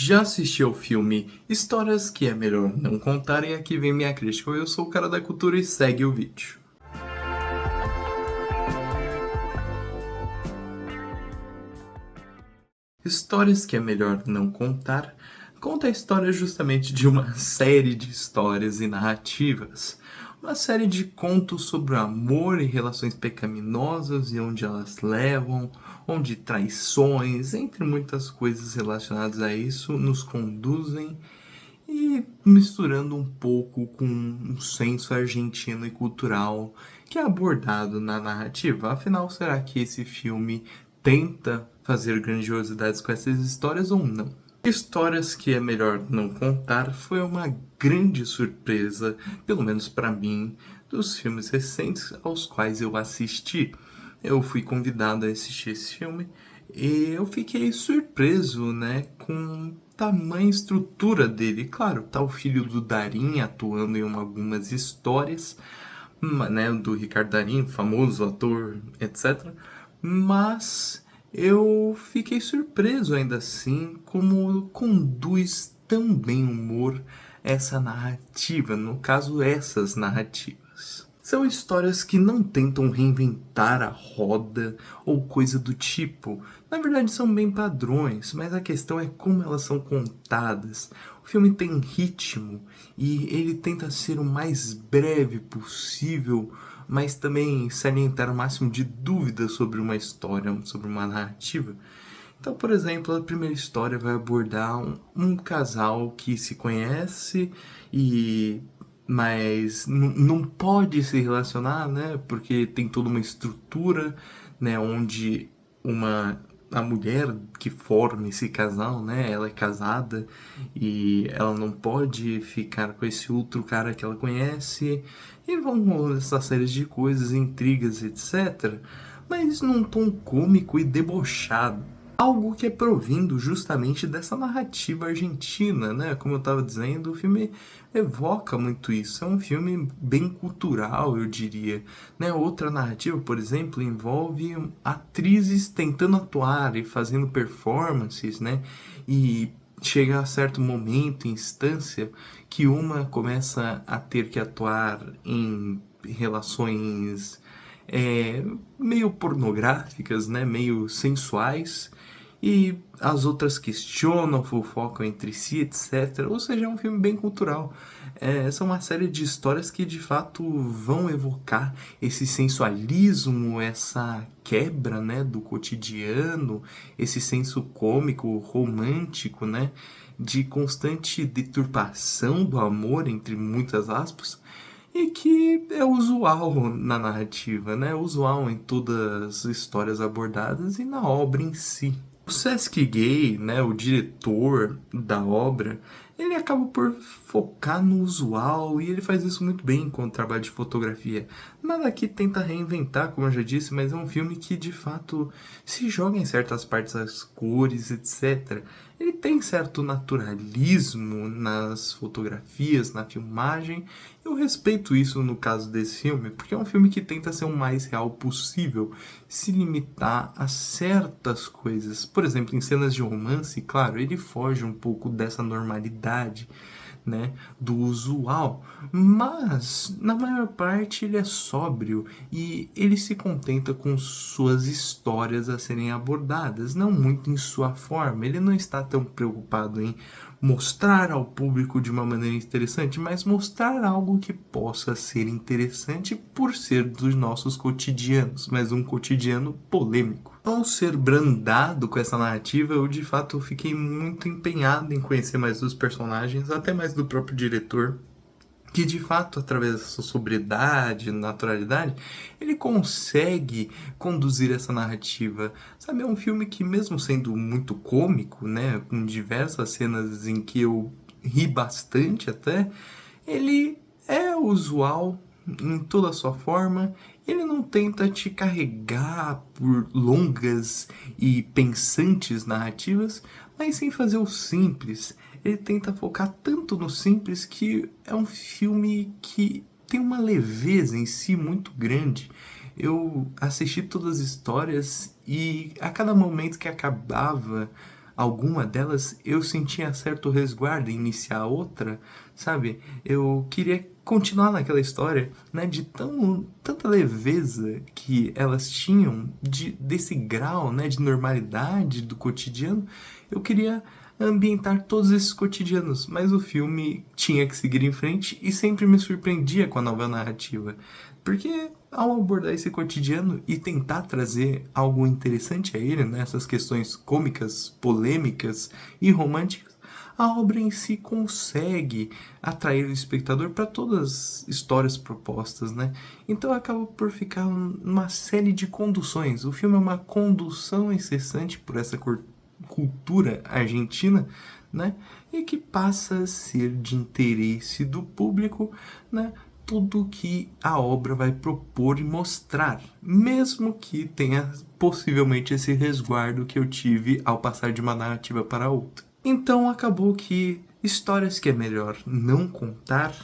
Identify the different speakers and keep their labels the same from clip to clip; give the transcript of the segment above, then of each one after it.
Speaker 1: Já assisti ao filme Histórias que é melhor não contar e aqui vem minha crítica. Eu sou o cara da cultura e segue o vídeo. Histórias que é melhor não contar conta a história justamente de uma série de histórias e narrativas. Uma série de contos sobre o amor e relações pecaminosas e onde elas levam, onde traições, entre muitas coisas relacionadas a isso, nos conduzem e misturando um pouco com um senso argentino e cultural que é abordado na narrativa. Afinal, será que esse filme tenta fazer grandiosidades com essas histórias ou não? Histórias que é melhor não contar foi uma grande surpresa, pelo menos para mim, dos filmes recentes aos quais eu assisti. Eu fui convidado a assistir esse filme e eu fiquei surpreso, né, com tamanha estrutura dele. Claro, tá o filho do Darín atuando em algumas histórias, né, do Ricardo Darín, famoso ator, etc. Mas eu fiquei surpreso ainda assim como conduz tão bem o humor essa narrativa, no caso essas narrativas. São histórias que não tentam reinventar a roda ou coisa do tipo. Na verdade são bem padrões, mas a questão é como elas são contadas. O filme tem ritmo e ele tenta ser o mais breve possível, mas também salientar o máximo de dúvidas sobre uma história, sobre uma narrativa. Então, por exemplo, a primeira história vai abordar um casal que se conhece e mas não pode se relacionar, né? Porque tem toda uma estrutura, né? Onde uma a mulher que forma esse casal, né? Ela é casada e ela não pode ficar com esse outro cara que ela conhece e vão rolando essa série de coisas, intrigas, etc. Mas num tom cômico e debochado. Algo que é provindo justamente dessa narrativa argentina, né? Como eu estava dizendo, o filme evoca muito isso. É um filme bem cultural, eu diria. Né? Outra narrativa, por exemplo, envolve atrizes tentando atuar e fazendo performances, né? E chega a certo momento, instância, que uma começa a ter que atuar em relações meio pornográficas, né? Meio sensuais, e as outras questionam, fofocam entre si, etc. Ou seja, é um filme bem cultural. São uma série de histórias que de fato vão evocar esse sensualismo, essa quebra, né, do cotidiano, esse senso cômico, romântico, né, de constante deturpação do amor, entre muitas aspas, e que é usual na narrativa, né? Usual em todas as histórias abordadas e na obra em si. O Sesc Gay, né, o diretor da obra, ele acaba por focar no usual e ele faz isso muito bem com o trabalho de fotografia. Nada que tenta reinventar, como eu já disse, mas é um filme que de fato se joga em certas partes as cores, etc. Ele tem certo naturalismo nas fotografias, na filmagem. Eu respeito isso no caso desse filme, porque é um filme que tenta ser o mais real possível, se limitar a certas coisas. Por exemplo, em cenas de romance, claro, ele foge um pouco dessa normalidade, né, do usual, mas na maior parte ele é sóbrio e ele se contenta com suas histórias a serem abordadas, não muito em sua forma. Ele não está tão preocupado em mostrar ao público de uma maneira interessante, mas mostrar algo que possa ser interessante por ser dos nossos cotidianos, mas um cotidiano polêmico. Ao ser brandado com essa narrativa, eu de fato fiquei muito empenhado em conhecer mais dos personagens, até mais do próprio diretor, que de fato, através dessa sobriedade, naturalidade, ele consegue conduzir essa narrativa. Sabe, é um filme que, mesmo sendo muito cômico, né, com diversas cenas em que eu ri bastante até, ele é usual em toda a sua forma. Ele não tenta te carregar por longas e pensantes narrativas, mas sim fazer o simples. Ele tenta focar tanto no simples que é um filme que tem uma leveza em si muito grande. Eu assisti todas as histórias e a cada momento que acabava alguma delas, eu sentia certo resguardo em iniciar outra, sabe? Eu queria continuar naquela história, né, de tanta leveza que elas tinham, desse grau, né, de normalidade do cotidiano. Eu queria ambientar todos esses cotidianos, mas o filme tinha que seguir em frente e sempre me surpreendia com a nova narrativa, porque ao abordar esse cotidiano e tentar trazer algo interessante a ele, nessas questões cômicas, polêmicas e românticas, a obra em si consegue atrair o espectador para todas as histórias propostas, né? Então acaba por ficar uma série de conduções. O filme é uma condução incessante por essa cultura argentina, né? E que passa a ser de interesse do público, né? Tudo que a obra vai propor e mostrar, mesmo que tenha possivelmente esse resguardo que eu tive ao passar de uma narrativa para outra. Então acabou que histórias que é melhor não contar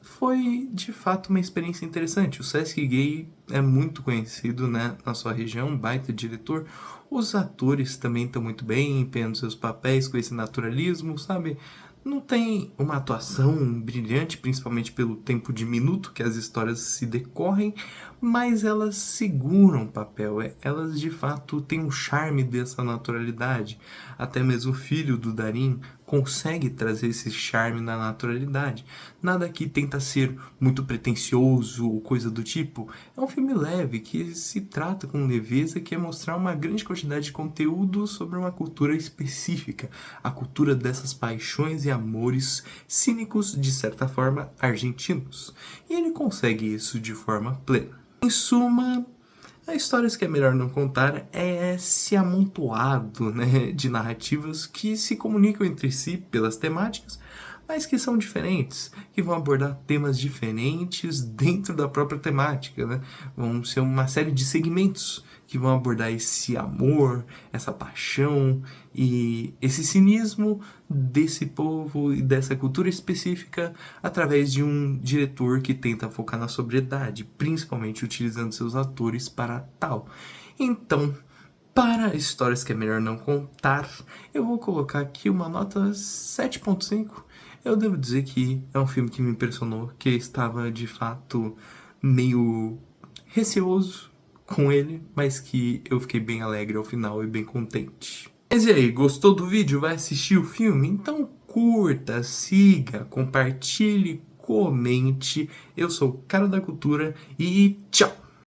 Speaker 1: foi de fato uma experiência interessante. O Sesc Gay é muito conhecido, né, na sua região, um baita diretor. Os atores também estão muito bem, empenhando seus papéis com esse naturalismo, sabe? Não tem uma atuação brilhante, principalmente pelo tempo de minuto que as histórias se decorrem, mas elas seguram o papel, elas de fato têm um charme dessa naturalidade. Até mesmo o filho do Darim consegue trazer esse charme na naturalidade. Nada aqui tenta ser muito pretensioso ou coisa do tipo. É um filme leve que se trata com leveza, que é mostrar uma grande quantidade de conteúdo sobre uma cultura específica, a cultura dessas paixões e amores cínicos, de certa forma, argentinos. E ele consegue isso de forma plena. Em suma, a histórias que é melhor não contar é esse amontoado, né, de narrativas que se comunicam entre si pelas temáticas, mas que são diferentes, que vão abordar temas diferentes dentro da própria temática, né? Vão ser uma série de segmentos que vão abordar esse amor, essa paixão e esse cinismo desse povo e dessa cultura específica através de um diretor que tenta focar na sobriedade, principalmente utilizando seus atores para tal. Então, para histórias que é melhor não contar, eu vou colocar aqui uma nota 7.5. Eu devo dizer que é um filme que me impressionou, que eu estava de fato meio receoso com ele, mas que eu fiquei bem alegre ao final e bem contente. Mas e aí, gostou do vídeo? Vai assistir o filme? Então curta, siga, compartilhe, comente. Eu sou o Cara da Cultura e tchau!